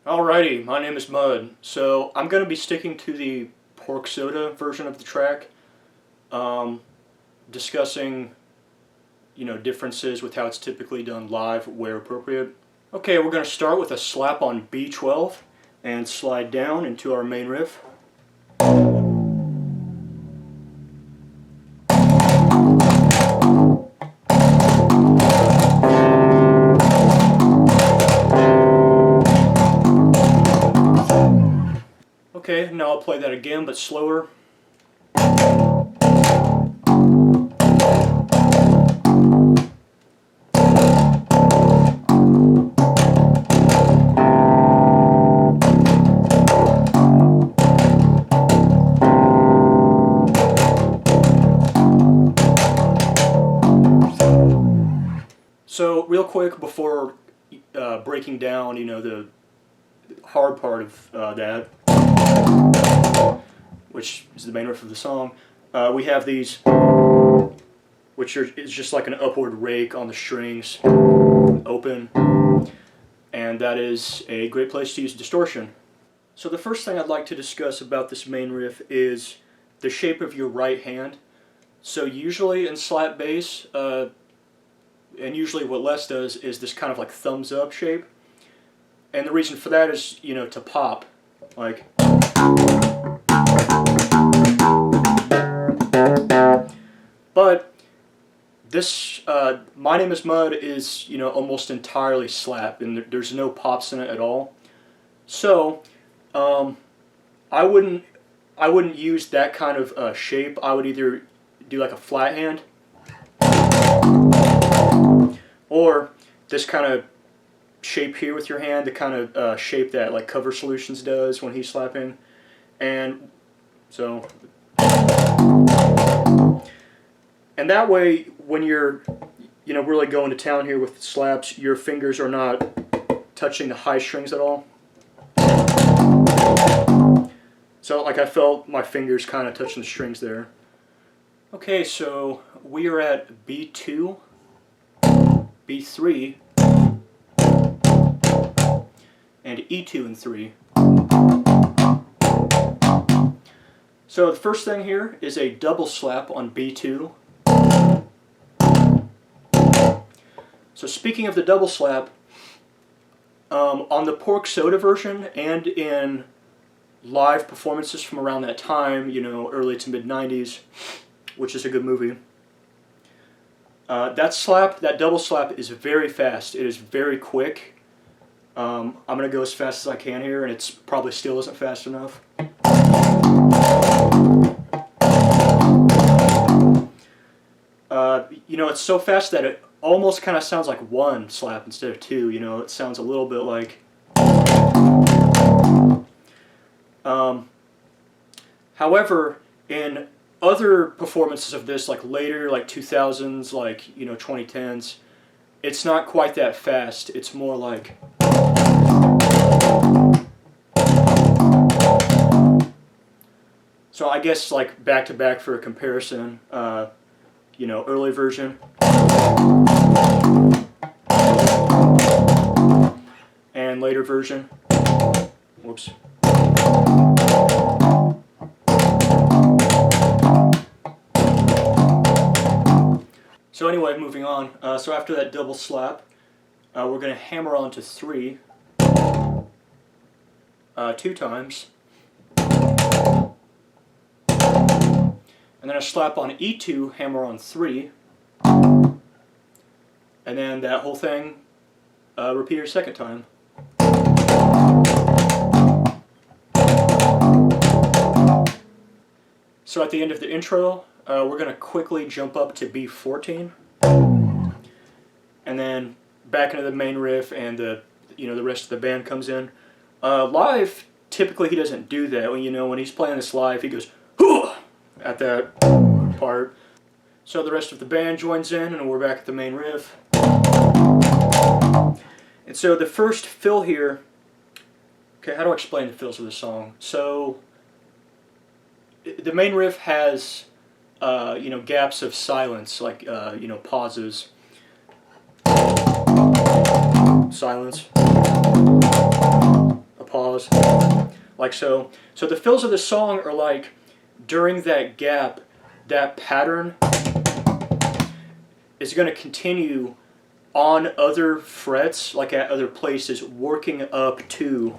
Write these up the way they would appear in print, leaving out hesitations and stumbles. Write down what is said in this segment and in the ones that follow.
Alrighty, my name is Mud. So I'm going to be sticking to the pork soda version of the track, discussing, differences with how it's typically done live where appropriate. Okay, we're going to start with a slap on B12 and slide down into our main riff. Okay, now I'll play that again, but slower. So, real quick before breaking down, the hard part of that, which is the main riff of the song, we have these, which is just like an upward rake on the strings, open, and that is a great place to use distortion. So the first thing I'd like to discuss about this main riff is the shape of your right hand. So usually in slap bass, and usually what Les does is this kind of like thumbs up shape. And the reason for that is, to pop. Like. But this, My Name is Mud is, almost entirely slap, and there's no pops in it at all. So, I wouldn't use that kind of shape. I would either do like a flat hand, or this kind of shape here with your hand, the kind of shape that like Cover Solutions does when he's slapping. And so, and that way when you're really going to town here with slaps, your fingers are not touching the high strings at all. So like I felt my fingers kind of touching the strings there. Okay, so we are at B2, B3, and E2 and 3. So the first thing here is a double slap on B2. So speaking of the double slap, on the pork soda version and in live performances from around that time, early to mid 90s, which is a good movie, that double slap is very fast. It is very quick. I'm going to go as fast as I can here, and it's probably still isn't fast enough. It's so fast that it almost kind of sounds like one slap instead of two. It sounds a little bit like. However, in other performances of this, like later, like 2000s, like 2010s, it's not quite that fast. It's more like. So I guess like back to back for a comparison, early version and later version. Whoops. So anyway, moving on. So after that double slap, we're going to hammer on to 3 2 times. And then a slap on E2, hammer on 3. And then that whole thing, repeat a second time. So at the end of the intro, we're going to quickly jump up to B14. And then back into the main riff, and the rest of the band comes in. Live, typically he doesn't do that. When he's playing this live, he goes, "Hoo!" at that part. So the rest of the band joins in, and we're back at the main riff. And so the first fill here, okay, how do I explain the fills of the song? So the main riff has, gaps of silence, like, pauses. Silence. pause, like so. So the fills of the song are like, during that gap, that pattern is going to continue on other frets, like at other places, working up to,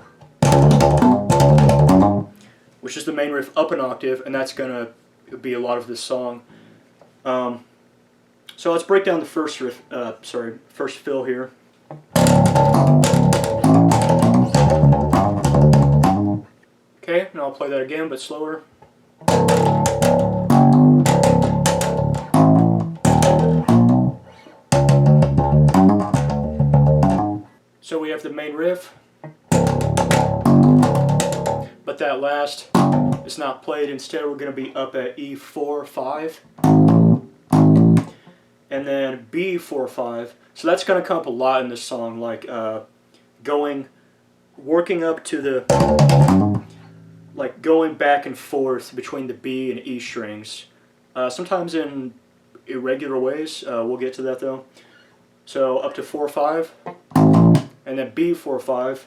which is the main riff up an octave, and that's going to be a lot of this song. So let's break down the first riff, first fill here. Okay, now I'll play that again, but slower. So we have the main riff, but that last is not played. Instead, we're going to be up at E4-5, and then B4-5. So that's going to come up a lot in this song, like working up to the, like going back and forth between the B and E strings. Sometimes in irregular ways. We'll get to that though. So up to 4-5. And then B4-5,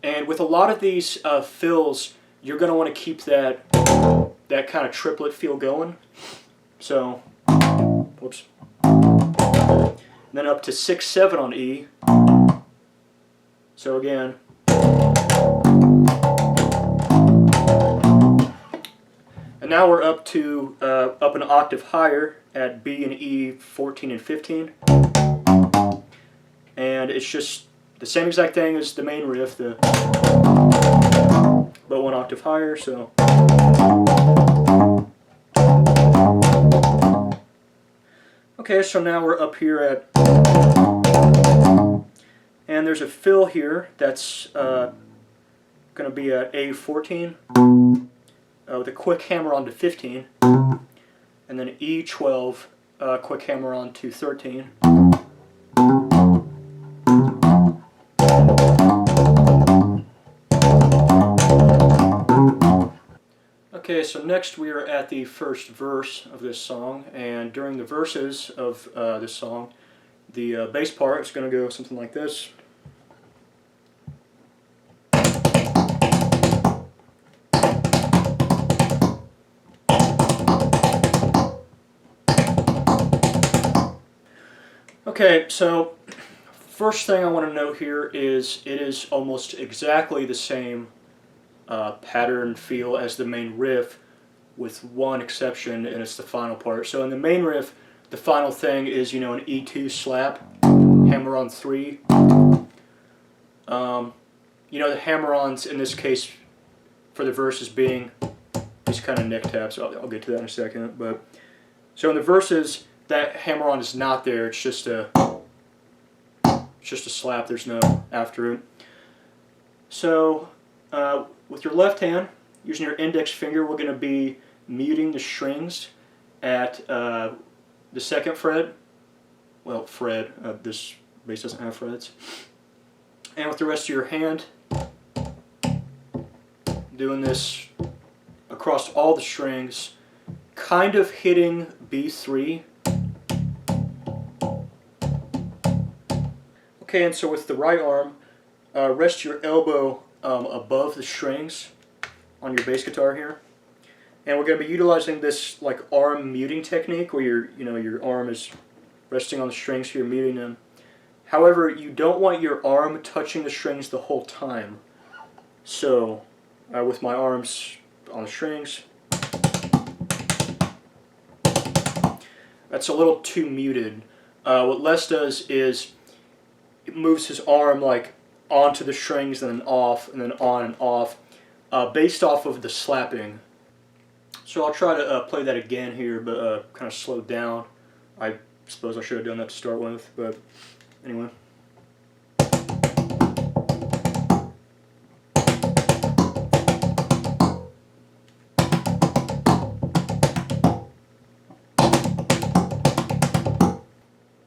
and with a lot of these fills, you're going to want to keep that kind of triplet feel going. So, whoops. And then up to 6-7 on E. So again. And now we're up to up an octave higher at B and E 14 and 15. And it's just the same exact thing as the main riff, but one octave higher, so. Okay, so now we're up here at, and there's a fill here that's going to be at A14 with a quick hammer on to 15, and then E12 quick hammer on to 13. Okay, so next we are at the first verse of this song, and during the verses of this song, the bass part is going to go something like this. Okay, so first thing I want to note here is it is almost exactly the same pattern feel as the main riff, with one exception, and it's the final part. So in the main riff, the final thing is, an E2 slap, hammer on 3. The hammer-ons in this case for the verses being these kind of neck taps. I'll get to that in a second. But so in the verses, that hammer-on is not there. It's just a slap. There's no after it. So with your left hand, using your index finger, we're going to be muting the strings at the 2nd fret. Well, fret. This bass doesn't have frets. And with the rest of your hand, doing this across all the strings, kind of hitting B3. Okay, and so with the right arm, rest your elbow above the strings on your bass guitar here, and we're going to be utilizing this like arm muting technique, where your arm is resting on the strings, so you're muting them. However, you don't want your arm touching the strings the whole time. So, with my arms on the strings, that's a little too muted. What Les does is it moves his arm like onto the strings and then off, and then on and off, based off of the slapping. So I'll try to play that again here, but kind of slowed down. I suppose I should have done that to start with, but anyway.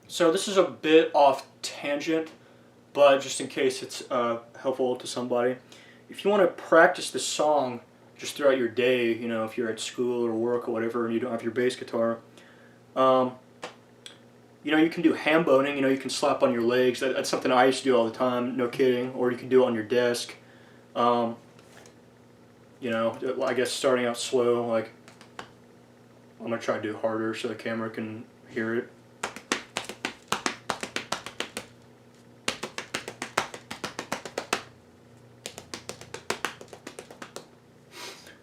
So this is a bit off tangent, but just in case it's helpful to somebody. If you want to practice the song just throughout your day, if you're at school or work or whatever and you don't have your bass guitar, you can do ham boning, you can slap on your legs. That's something I used to do all the time, no kidding, or you can do it on your desk. You know, I guess starting out slow, like I'm gonna try to do harder so the camera can hear it.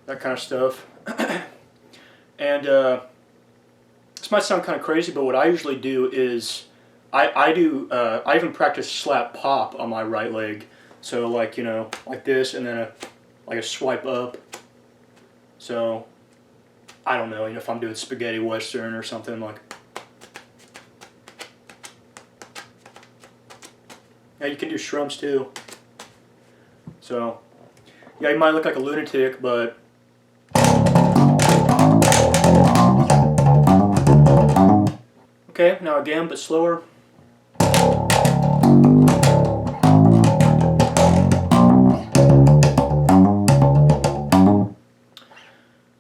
That kind of stuff. And this might sound kind of crazy, but what I usually do is I even practice slap pop on my right leg. So like, you know, like this, and then like a swipe up. So I don't know, you know, if I'm doing spaghetti western or something, like. Yeah, you can do shrums too. So yeah, you might look like a lunatic, but okay, now again, but slower.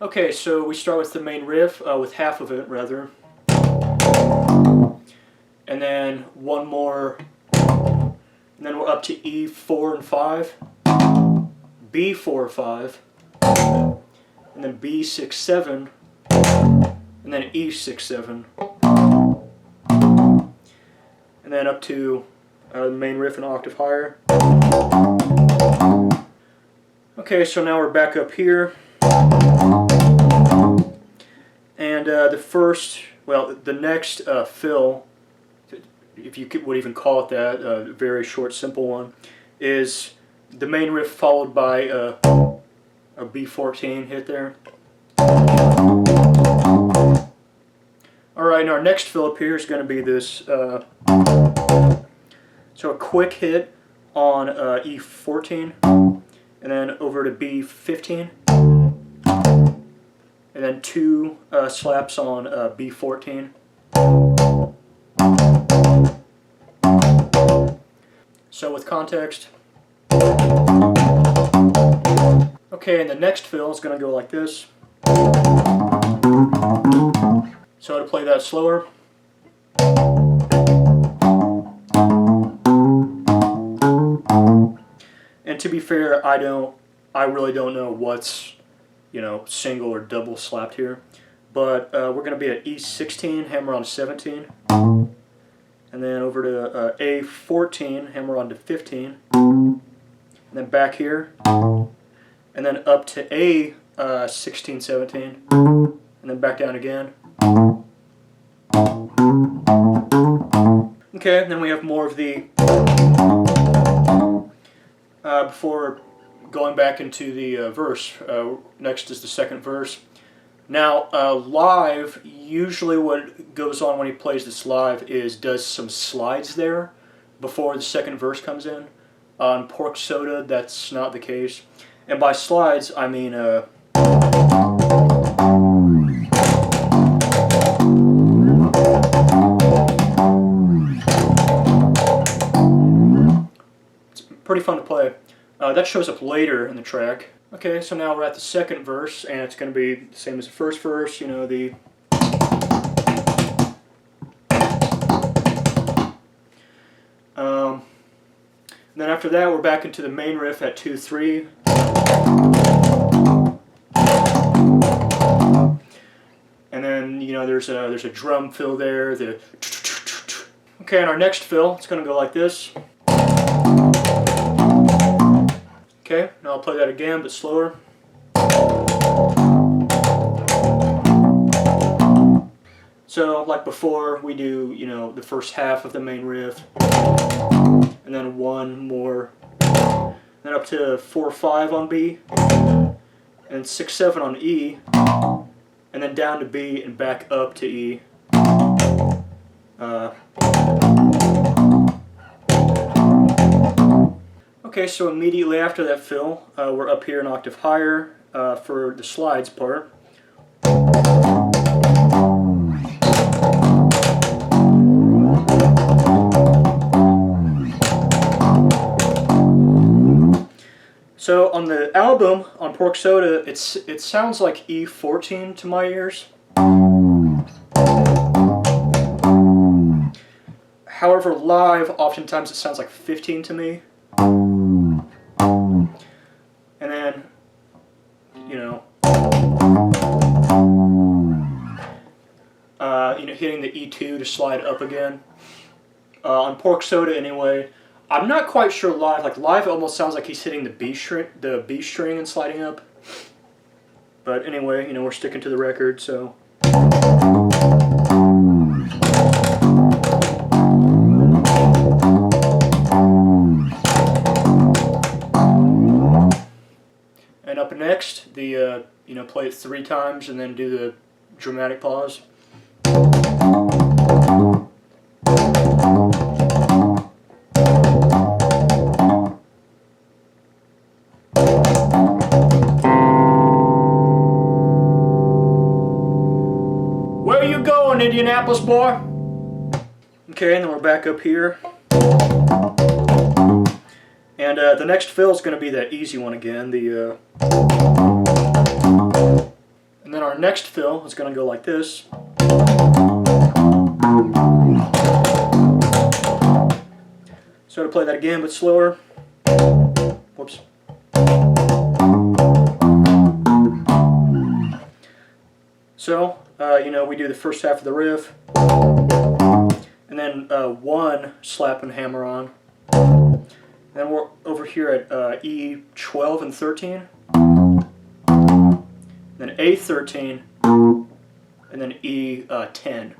Okay, so we start with the main riff, with half of it rather. And then one more, and then we're up to E4 and 5, B4, 5, and then B6, 7, and then E6, 7. And then up to the main riff an octave higher. Okay, so now we're back up here. And the next fill, if you would even call it that, a very short, simple one, is the main riff followed by a B14 hit there. Alright, and our next fill up here is going to be this, so a quick hit on E14, and then over to B15, and then two slaps on B14. So with context. Okay, and the next fill is going to go like this. So to play that slower. And to be fair, I really don't know what's, you know, single or double slapped here. But we're going to be at E16, hammer on 17. And then over to A14, hammer on to 15. And then back here. And then up to A16, 17. And then back down again. Okay, and then we have more of the, before going back into the verse, next is the second verse. Now, live, usually what goes on when he plays this live is does some slides there before the second verse comes in. On Pork Soda, that's not the case. And by slides, I mean it's pretty fun to play. That shows up later in the track. Okay, so now we're at the second verse, and it's going to be the same as the first verse, you know, the... then after that, we're back into the main riff at 2-3. And then, you know, there's a drum fill there. Okay, and our next fill, it's going to go like this. Okay, now I'll play that again, but slower. So, like before, we do, you know, the first half of the main riff, and then one more, then up to 4-5 on B, and 6-7 on E, and then down to B and back up to E. Okay, so immediately after that fill, we're up here an octave higher for the slides part. So on the album, on Pork Soda, it sounds like E14 to my ears. However, live, oftentimes it sounds like 15 to me. hitting the E2 to slide up again. On Pork Soda anyway, I'm not quite sure live. Like live, it almost sounds like he's hitting the B string and sliding up. But anyway, you know, we're sticking to the record, so. And up next, the you know, play it 3 times and then do the dramatic pause. Where you going, Indianapolis boy? Okay, and then we're back up here. And the next fill is going to be that easy one again. And then our next fill is going to go like this. So to play that again, but slower. Whoops. So, you know, we do the first half of the riff, and then 1 slap and hammer on. Then we're over here at E12 and 13, then A13, and then E10.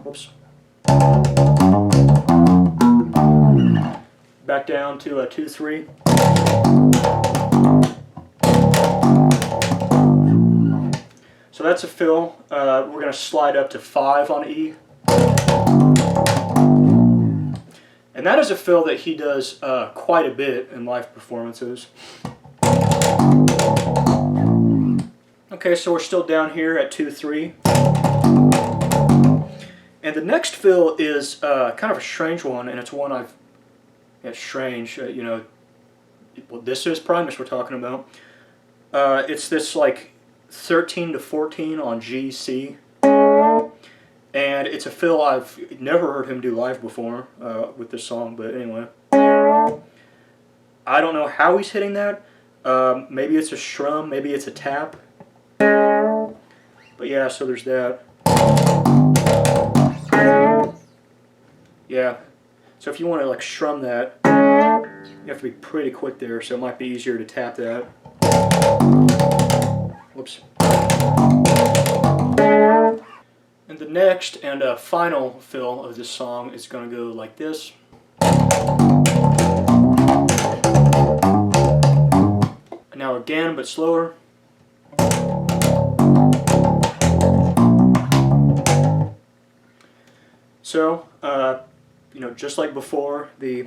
Whoops. Back down to 2-3. So that's a fill. We're going to slide up to 5 on E. And that is a fill that he does quite a bit in live performances. Okay, so we're still down here at 2-3. And the next fill is kind of a strange one, and it's one I've... It's strange, you know. Well, this is Primus we're talking about. It's this like 13 to 14 on G, C. And it's a fill I've never heard him do live before with this song, but anyway. I don't know how he's hitting that. Maybe it's a strum, maybe it's a tap. But yeah, so there's that. Yeah. So if you want to like strum that, you have to be pretty quick there, so it might be easier to tap that. Whoops. And the next and final fill of this song is going to go like this. And now again, but slower. So, you know, just like before, and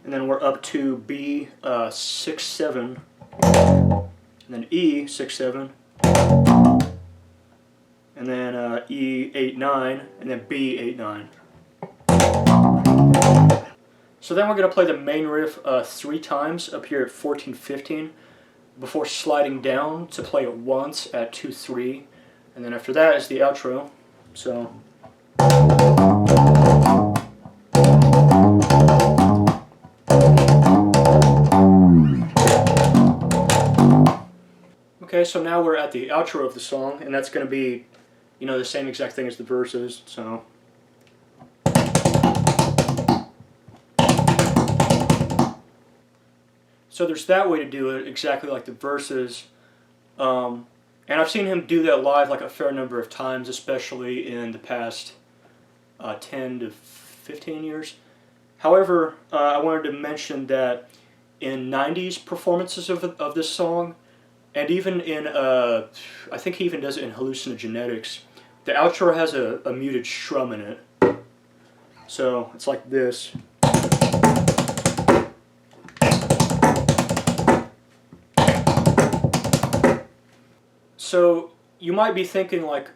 then we're up to B 6-7, and then E 6-7, and then E 8-9, and then B 8-9. So then we're going to play the main riff 3 times up here at 14-15 before sliding down to play it once at 2-3, and then after that is the outro. So. Okay, so now we're at the outro of the song, and that's going to be, you know, the same exact thing as the verses, so. So there's that way to do it, exactly like the verses. And I've seen him do that live like a fair number of times, especially in the past 10 to 15 years. However, I wanted to mention that in 90s performances of this song, and even in, I think he even does it in Hallucinogenetics, the outro has a muted strum in it. So it's like this. So you might be thinking like,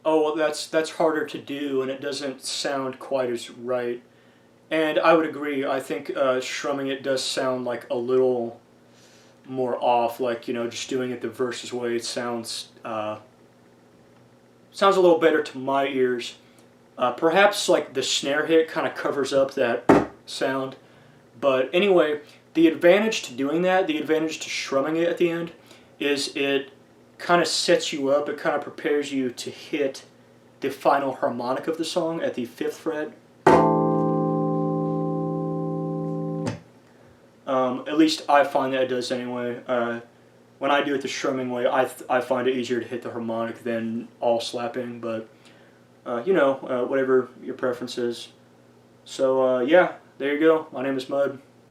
oh, well, that's harder to do and it doesn't sound quite as right. And I would agree. I think strumming it does sound like a little more off, like, you know, just doing it the verses way. It sounds a little better to my ears. Perhaps like the snare hit kind of covers up that sound. But anyway, the advantage to doing that, the advantage to strumming it at the end, is it kind of sets you up, it kind of prepares you to hit the final harmonic of the song at the 5th fret. At least I find that it does anyway. When I do it the strumming way, I find it easier to hit the harmonic than all slapping, but you know, whatever your preference is. So yeah, there you go. My name is Mud.